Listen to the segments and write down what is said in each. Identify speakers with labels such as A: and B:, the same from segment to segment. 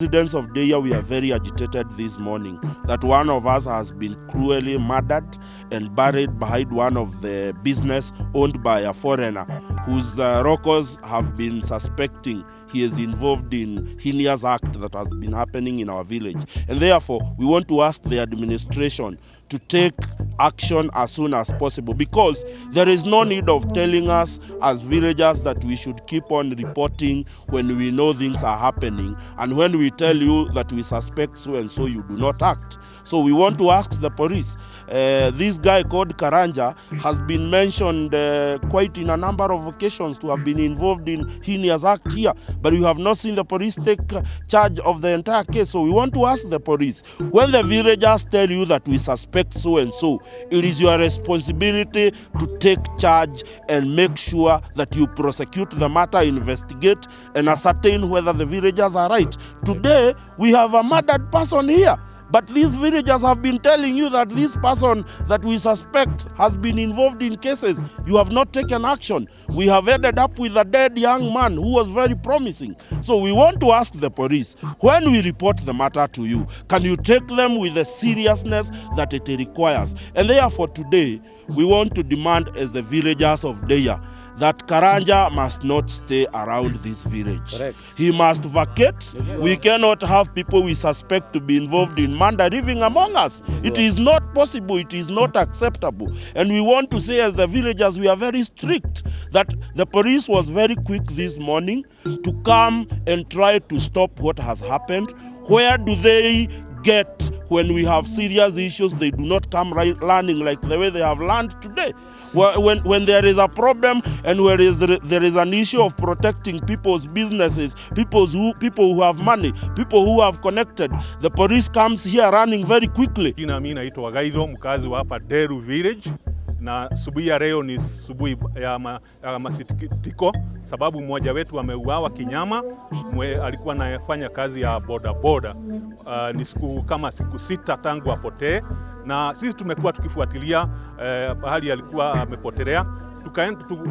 A: Residents of Ndeiya, we are very agitated this morning that one of us has been cruelly murdered and buried behind one of the business owned by a foreigner whose locals have been suspecting he is involved in heinous act that has been happening in our village. And therefore, we want to ask the administration to take action as soon as possible, because there is no need of telling us as villagers that we should keep on reporting when we know things are happening, and when we tell you that we suspect so and so, you do not act. So we want to ask the police. This guy called Karanja has been mentioned quite in a number of occasions to have been involved in heinous act here, but we have not seen the police take charge of the entire case. So we want to ask the police, when the villagers tell you that we suspect so and so, it is your responsibility to take charge and make sure that you prosecute the matter, investigate, and ascertain whether the villagers are right. Today, we have a murdered person here, but these villagers have been telling you that this person that we suspect has been involved in cases. You have not taken action. We have ended up with a dead young man who was very promising. So we want to ask the police, when we report the matter to you, can you take them with the seriousness that it requires? And therefore today, we want to demand as the villagers of Ndeiya that Karanja must not stay around this village. Correct. He must vacate. We cannot have people we suspect to be involved in murder living among us. It is not possible. It is not acceptable. And we want to say as the villagers, we are very strict, that the police was very quick this morning to come and try to stop what has happened. Where do they get when we have serious issues? They do not come learning like the way they have learned today. When there is a problem and where there is an issue of protecting people's businesses, people who have money, people who have connected, the police comes here running very quickly.
B: Mimi naitwa Gaido, mkazi wa hapa Deru Village, na subuhi ya leo ni subuhi ya masikitiko sababu mmoja wetu ameuawa kinyama. Alikuwa anafanya kazi ya bodaboda. Ni kama siku 6 tangu apotee, na sisi tumekuwa tukifuatilia hali alikuwa amepotelea.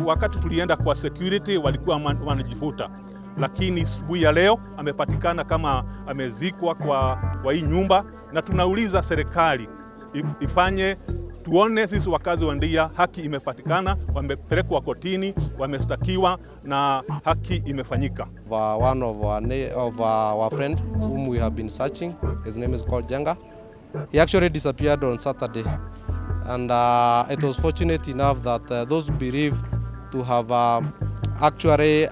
B: Wakati tulienda kwa security walikuwa wanajifuta, lakini subuhi ya leo amepatikana kama amezikwa kwa hii nyumba, na tunauliza serikali ifanye tuone sisi wakazi wa Ndeiya haki imepatikana, wamepelekwa kotini, wamestakiwa na haki imefanyika.
C: One of our friend whom we have been searching, his name is called Jenga. He actually disappeared on Saturday, and it was fortunate enough that those believed to have actually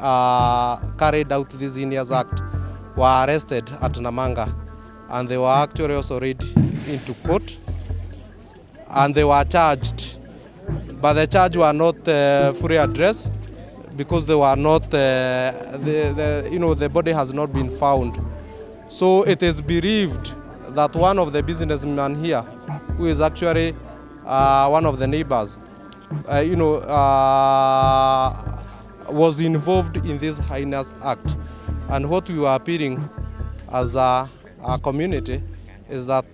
C: carried out this heinous act were arrested at Namanga, and they were actually also read into court. And they were charged, but the charge were not fully addressed because they were not, the body has not been found. So it is believed that one of the businessmen here, who is actually one of the neighbors, was involved in this heinous act. And what we were appealing as a community is that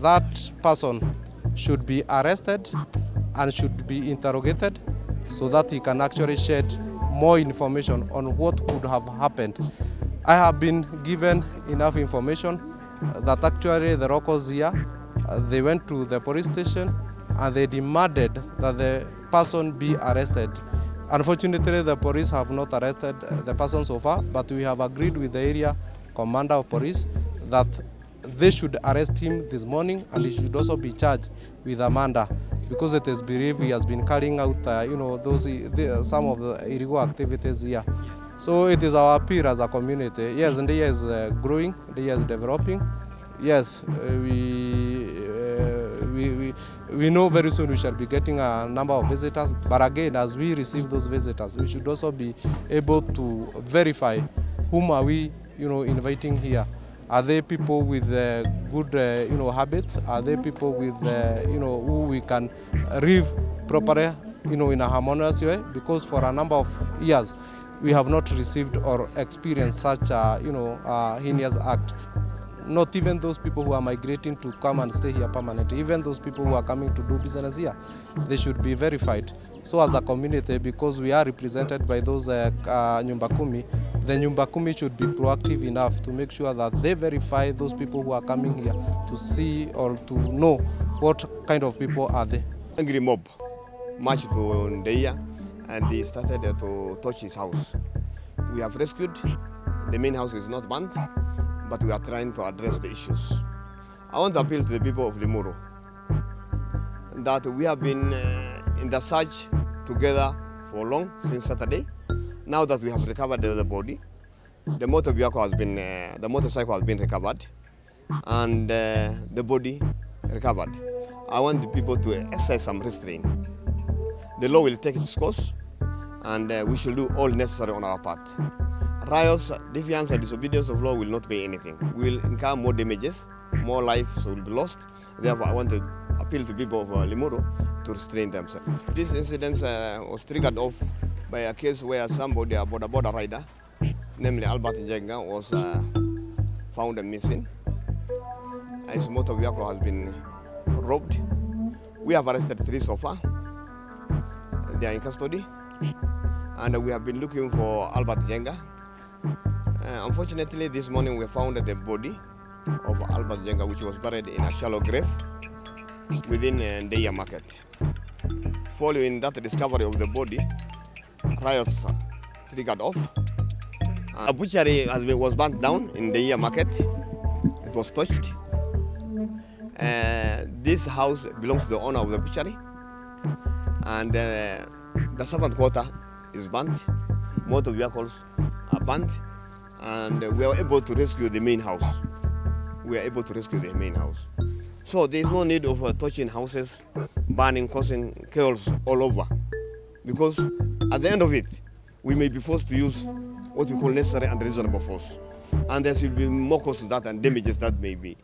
C: that person should be arrested and should be interrogated so that he can actually shed more information on what could have happened. I have been given enough information that actually the locals here, they went to the police station and they demanded that the person be arrested. Unfortunately, the police have not arrested the person so far, but we have agreed with the area commander of police that they should arrest him this morning, and he should also be charged with a murder, because it is believed he has been carrying out some of the illegal activities here. So it is our appeal as a community. Yes, Ndeiya is growing, Ndeiya is developing. Yes, we know very soon we shall be getting a number of visitors, but again, as we receive those visitors, we should also be able to verify whom are we inviting here. Are they people with good habits? Are they people with who we can live properly in a harmonious way? Because for a number of years we have not received or experienced such a heinous act. Not even those people who are migrating to come and stay here permanently, even those people who are coming to do business here, they should be verified. So as a community, because we are represented by those Nyumba Kumi, the Nyumba Kumi should be proactive enough to make sure that they verify those people who are coming here to see or to know what kind of people are they.
D: Angry mob marched to Ndeiya and they started to touch his house. We have rescued. The main house is not burnt, but we are trying to address the issues. I want to appeal to the people of Limuru that we have been in the search together for long, since Saturday. Now that we have recovered the body, the motorcycle has been recovered, and the body recovered. I want the people to exercise some restraint. The law will take its course, and we should do all necessary on our part. Riots, defiance, and disobedience of law will not pay anything. We will incur more damages, more lives will be lost. Therefore, I want to appeal to people of Limuru to restrain themselves. This incident was triggered off by a case where somebody, a Bodaboda rider, namely Albert Njenga, was found missing. His motor vehicle has been robbed. We have arrested 3 so far. They are in custody. And we have been looking for Albert Njenga. Unfortunately, this morning we found the body of Albert Njenga, which was buried in a shallow grave within Ndeiya market. Following that discovery of the body, riots triggered off. A butchery was burnt down in Ndeiya market. It was touched. This house belongs to the owner of the butchery, and the servant quarter is burnt. Motor vehicles are burnt, and we were able to rescue the main house. So there is no need of touching houses, burning, causing chaos all over, because at the end of it, we may be forced to use what we call necessary and reasonable force, and there will be more cost to that and damages that may be